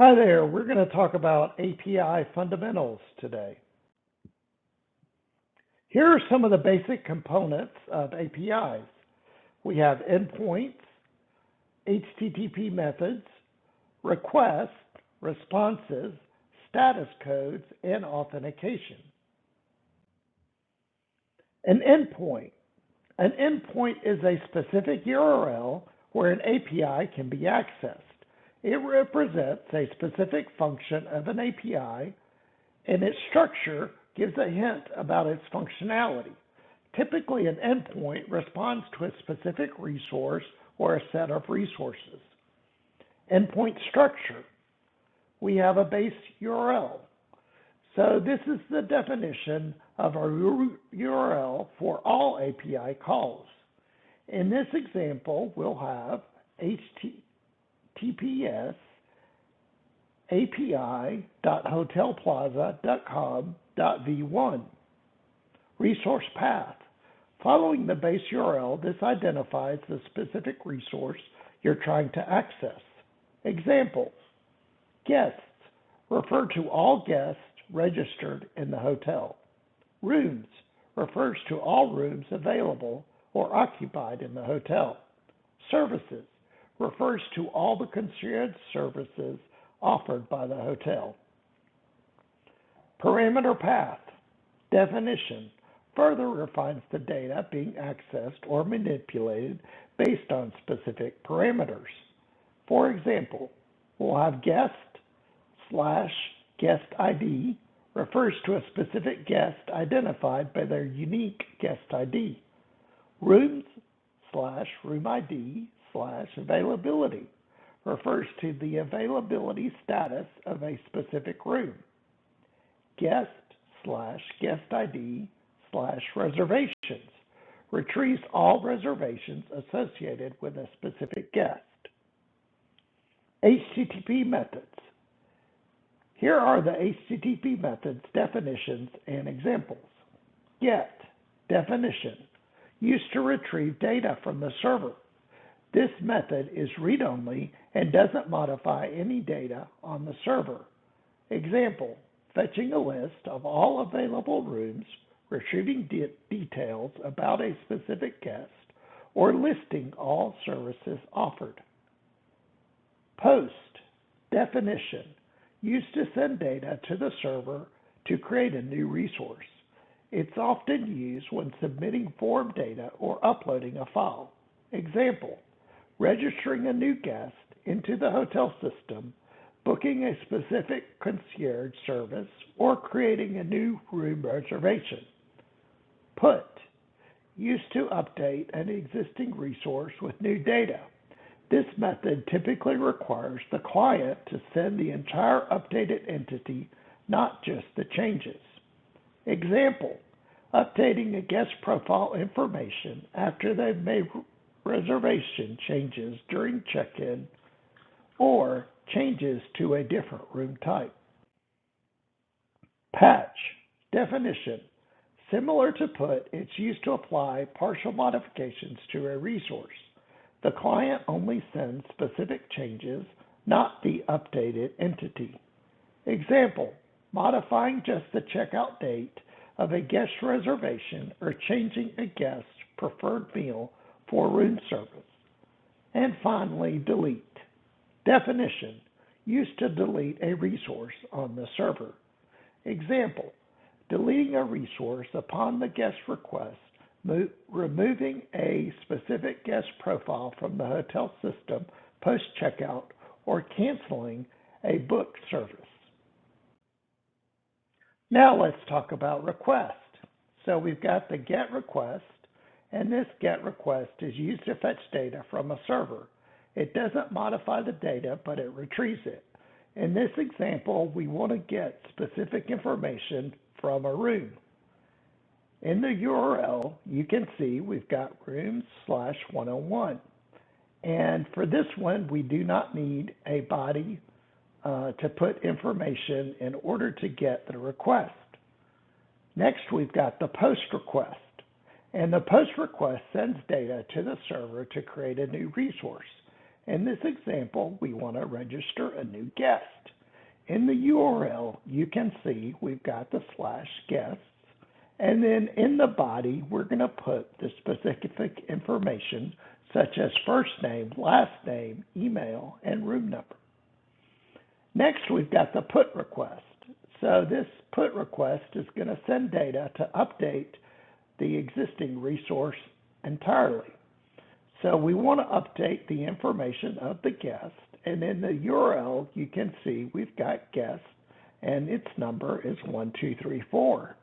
Hi there, we're going to talk about API fundamentals today. Here are some of the basic components of APIs. We have endpoints, HTTP methods, requests, responses, status codes, and authentication. An endpoint. An endpoint is a specific URL where an API can be accessed. It represents a specific function of an API, and its structure gives a hint about its functionality. Typically, an endpoint responds to a specific resource or a set of resources. Endpoint structure. We have a base URL. So this is the definition of our URL for all API calls. In this example, we'll have https api.hotelplaza.com.v1. Resource path. Following the base URL, this identifies the specific resource you're trying to access. Examples. Guests. Refer to all guests registered in the hotel. Rooms. Refers to all rooms available or occupied in the hotel. Services. Refers to all the concierge services offered by the hotel. Parameter path. Definition. Further refines the data being accessed or manipulated based on specific parameters. For example, we'll have guest/guest ID refers to a specific guest identified by their unique guest ID. Rooms/room ID/availability refers to the availability status of a specific room. Guest/guest ID/reservations retrieves all reservations associated with a specific guest. HTTP methods. Here are the HTTP methods definitions and examples. Get, definition, used to retrieve data from the server. This method is read-only and doesn't modify any data on the server. Example, fetching a list of all available rooms, retrieving details about a specific guest, or listing all services offered. Post, definition, used to send data to the server to create a new resource. It's often used when submitting form data or uploading a file. Example, registering a new guest into the hotel system, booking a specific concierge service, or creating a new room reservation. Put, used to update an existing resource with new data. This method typically requires the client to send the entire updated entity, not just the changes. Example, updating a guest profile information after they've made reservation changes during check-in or changes to a different room type. Patch, definition, similar to put, it's used to apply partial modifications to a resource. The client only sends specific changes, not the updated entity. Example, modifying just the checkout date of a guest reservation or changing a guest's preferred meal for room service. And finally, delete. Definition, used to delete a resource on the server. Example, deleting a resource upon the guest request, removing a specific guest profile from the hotel system post-checkout, or canceling a booked service. Now let's talk about request. So we've got the GET request, and this GET request is used to fetch data from a server. It doesn't modify the data, but it retrieves it. In this example, we want to get specific information from a room. In the URL, you can see we've got rooms/101. And for this one, we do not need a body to put information in order to get the request. Next, we've got the post request. And the post request sends data to the server to create a new resource. In this example, we want to register a new guest. In the URL, you can see we've got the /guests, and then in the body, we're going to put the specific information such as first name, last name, email, and room number. Next, we've got the put request. So this put request is going to send data to update the existing resource entirely. So we want to update the information of the guest, and in the URL you can see we've got guest and its number is 1234.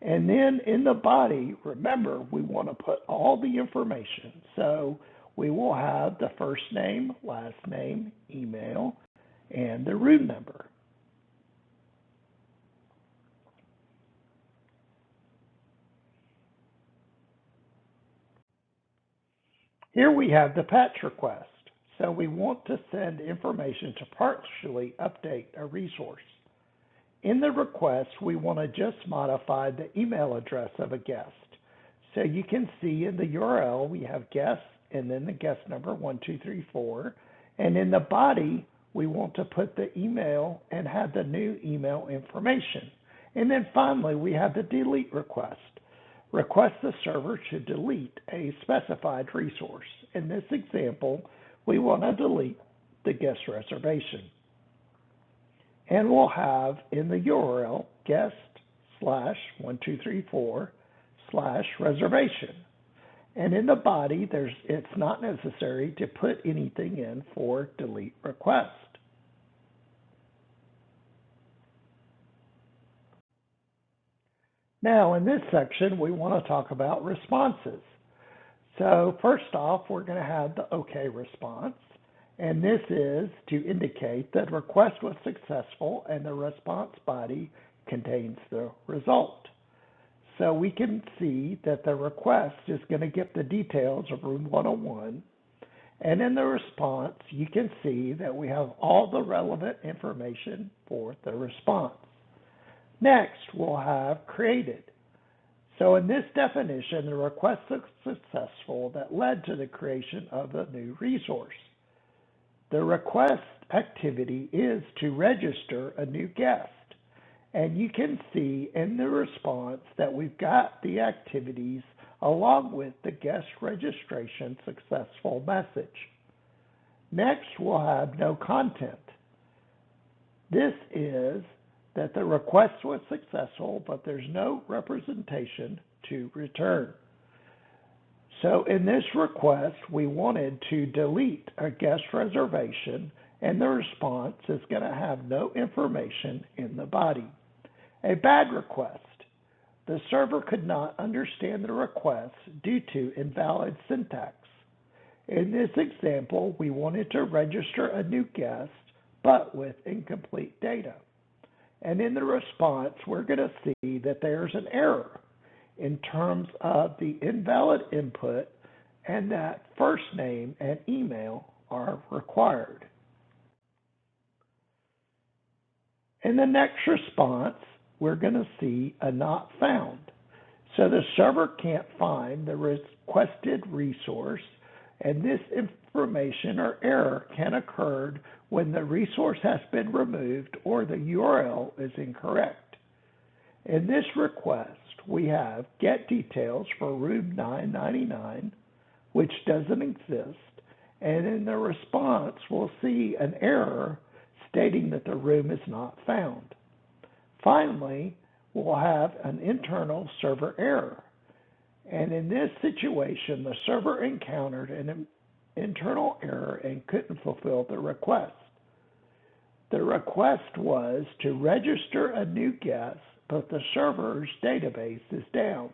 And then in the body, remember, we want to put all the information. So we will have the first name, last name, email, and the room number. Here we have the patch request. So we want to send information to partially update a resource. In the request, we want to just modify the email address of a guest. So you can see in the URL, we have guest and then the guest number 1234. And in the body, we want to put the email and have the new email information. And then finally, we have the delete request. Request the server to delete a specified resource. In this example, we want to delete the guest reservation. And we'll have in the URL guest/1234/reservation. And in the body, it's not necessary to put anything in for delete request. Now, in this section, we want to talk about responses. So first off, we're going to have the OK response. And this is to indicate that request was successful and the response body contains the result. So we can see that the request is going to get the details of room 101. And in the response, you can see that we have all the relevant information for the response. Next, we'll have created. So in this definition, the request was successful that led to the creation of a new resource. The request activity is to register a new guest. And you can see in the response that we've got the activities along with the guest registration successful message. Next, we'll have no content. This is that the request was successful, but there's no representation to return. So in this request, we wanted to delete a guest reservation, and the response is going to have no information in the body. A bad request. The server could not understand the request due to invalid syntax. In this example, we wanted to register a new guest, but with incomplete data. And in the response, we're going to see that there's an error in terms of the invalid input and that first name and email are required. In the next response, we're going to see a not found. So the server can't find the requested resource, and this information or error can occur when the resource has been removed or the URL is incorrect. In this request, we have get details for room 999, which doesn't exist, and in the response, we'll see an error stating that the room is not found. Finally, we'll have an internal server error. And in this situation, the server encountered an internal error and couldn't fulfill the request. The request was to register a new guest, but the server's database is down.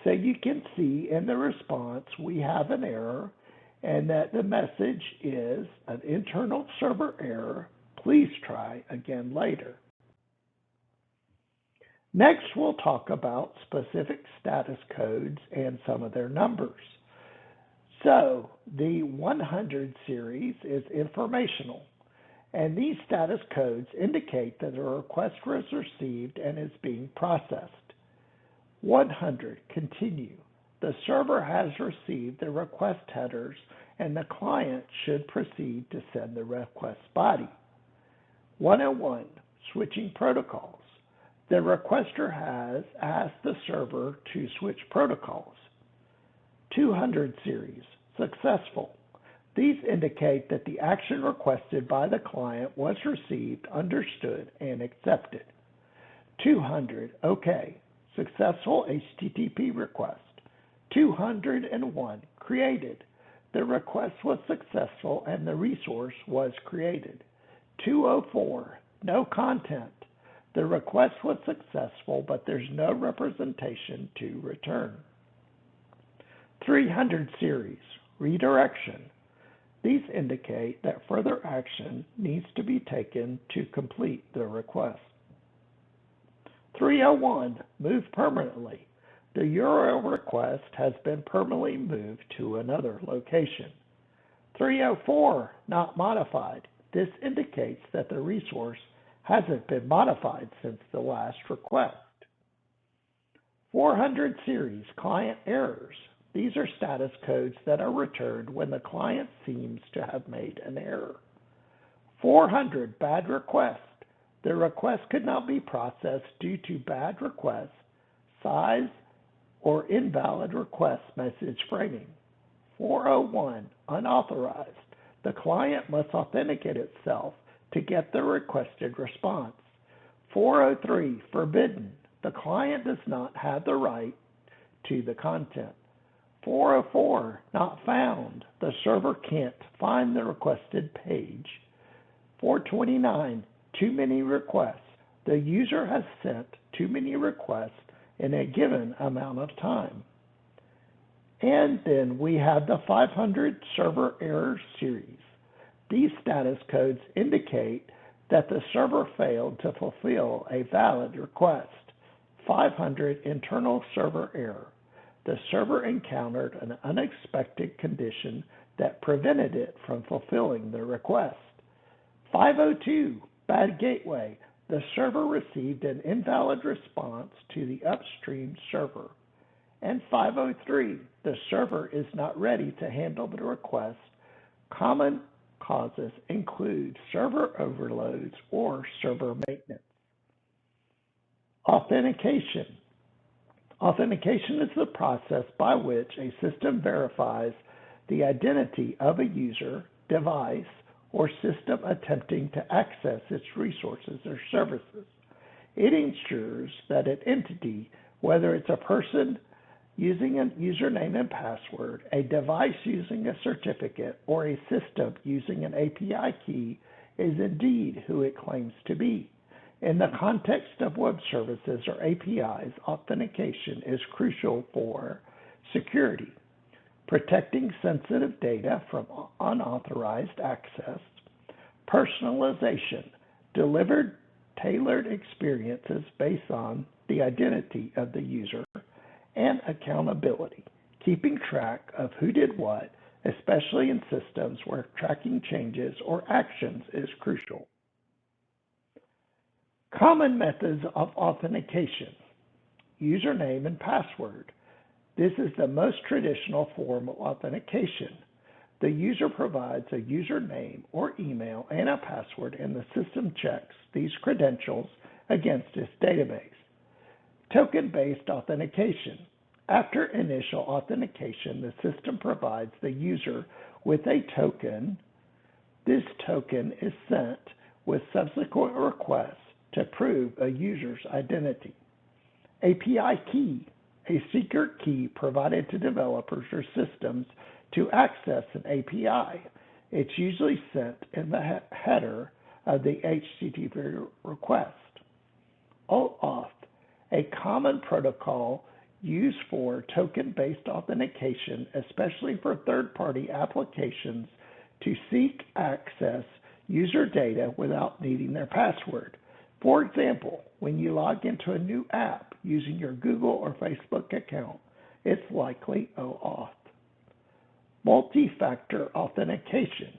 So you can see in the response we have an error and that the message is an internal server error. Please try again later. Next, we'll talk about specific status codes and some of their numbers. So the 100 series is informational, and these status codes indicate that a request was received and is being processed. 100, continue. The server has received the request headers and the client should proceed to send the request body. 101. Switching protocols. The requester has asked the server to switch protocols. 200 series. Successful. These indicate that the action requested by the client was received, understood, and accepted. 200. OK. Successful HTTP request. 201. Created. The request was successful and the resource was created. 204. No content. The request was successful, but there's no representation to return. 300 series. Redirection. These indicate that further action needs to be taken to complete the request. 301. Move permanently. The URL request has been permanently moved to another location. 304. Not modified. This indicates that the resource hasn't been modified since the last request. 400 series. Client errors. These are status codes that are returned when the client seems to have made an error. 400. Bad request. The request could not be processed due to bad request size or invalid request message framing. 401. Unauthorized. The client must authenticate itself to get the requested response. 403. Forbidden. The client does not have the right to the content. 404. Not found. The server can't find the requested page. 429. Too many requests. The user has sent too many requests in a given amount of time. And then we have the 500 server error series. These status codes indicate that the server failed to fulfill a valid request. 500 internal server error. The server encountered an unexpected condition that prevented it from fulfilling the request. 502. Bad gateway. The server received an invalid response to the upstream server. And 503. The server is not ready to handle the request. Common causes include server overloads or server maintenance. Authentication. Authentication is the process by which a system verifies the identity of a user, device, or system attempting to access its resources or services. It ensures that an entity, whether it's a person using a username and password, a device using a certificate, or a system using an API key, is indeed who it claims to be. In the context of web services or APIs, authentication is crucial for security, protecting sensitive data from unauthorized access, personalization, delivered tailored experiences based on the identity of the user, and accountability, keeping track of who did what, especially in systems where tracking changes or actions is crucial. Common methods of authentication. Username and password. This is the most traditional form of authentication. The user provides a username or email and a password, and the system checks these credentials against its database. Token-based authentication. After initial authentication, the system provides the user with a token. This token is sent with subsequent requests to prove a user's identity. API key, a secret key provided to developers or systems to access an API. It's usually sent in the header of the HTTP request. OAuth, a common protocol used for token-based authentication, especially for third-party applications to seek access user data without needing their password. For example, when you log into a new app using your Google or Facebook account, it's likely OAuth. Multi-factor authentication,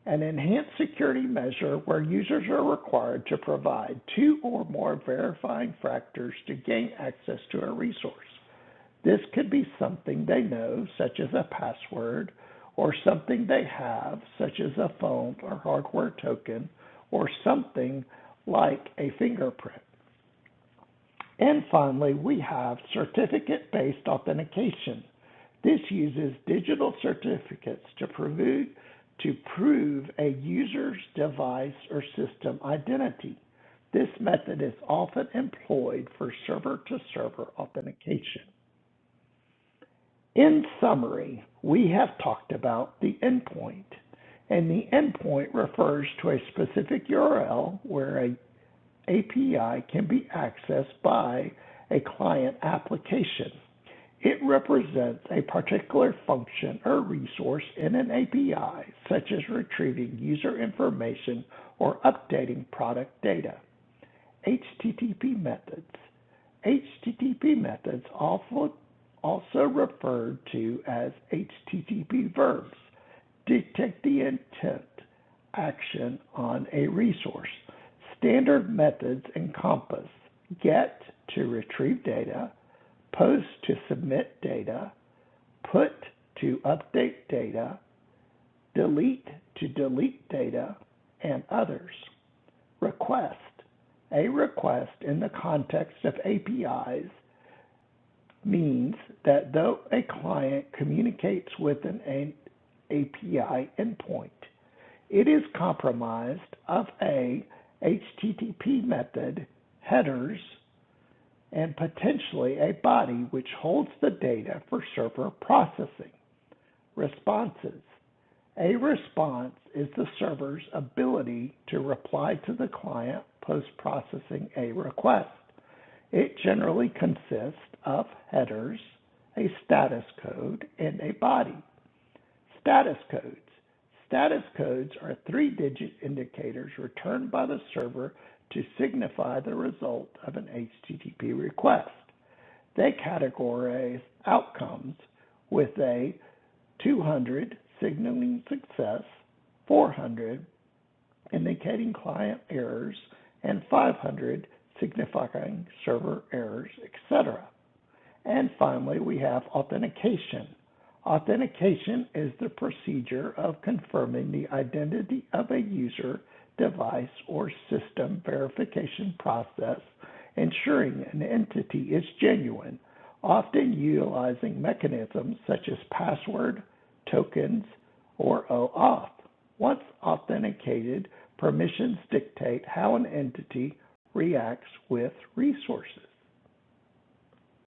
an enhanced security measure where users are required to provide 2 or more verifying factors to gain access to a resource. This could be something they know, such as a password or something they have, such as a phone or hardware token, or something like a fingerprint. And finally, we have certificate-based authentication. This uses digital certificates to prove a user's device or system identity. This method is often employed for server-to-server authentication. In summary, we have talked about the endpoint, and the endpoint refers to a specific URL where an API can be accessed by a client application. It represents a particular function or resource in an API, such as retrieving user information or updating product data. HTTP methods. HTTP methods, also referred to as HTTP verbs, dictate the intent action on a resource. Standard methods encompass get to retrieve data, post to submit data, put to update data, delete to delete data, and others. Request. A request in the context of APIs means that though a client communicates with an API endpoint, it is comprised of a HTTP method, headers, and potentially a body which holds the data for server processing. Responses. A response is the server's ability to reply to the client post-processing a request. It generally consists of headers, a status code, and a body. Status codes. Status codes are 3-digit indicators returned by the server to signify the result of an HTTP request. They categorize outcomes with a 200 signaling success, 400 indicating client errors, and 500 signifying server errors, etc. And finally, we have authentication. Authentication is the procedure of confirming the identity of a user, device, or system verification process, ensuring an entity is genuine, often utilizing mechanisms such as password, tokens, or OAuth. Once authenticated, permissions dictate how an entity reacts with resources.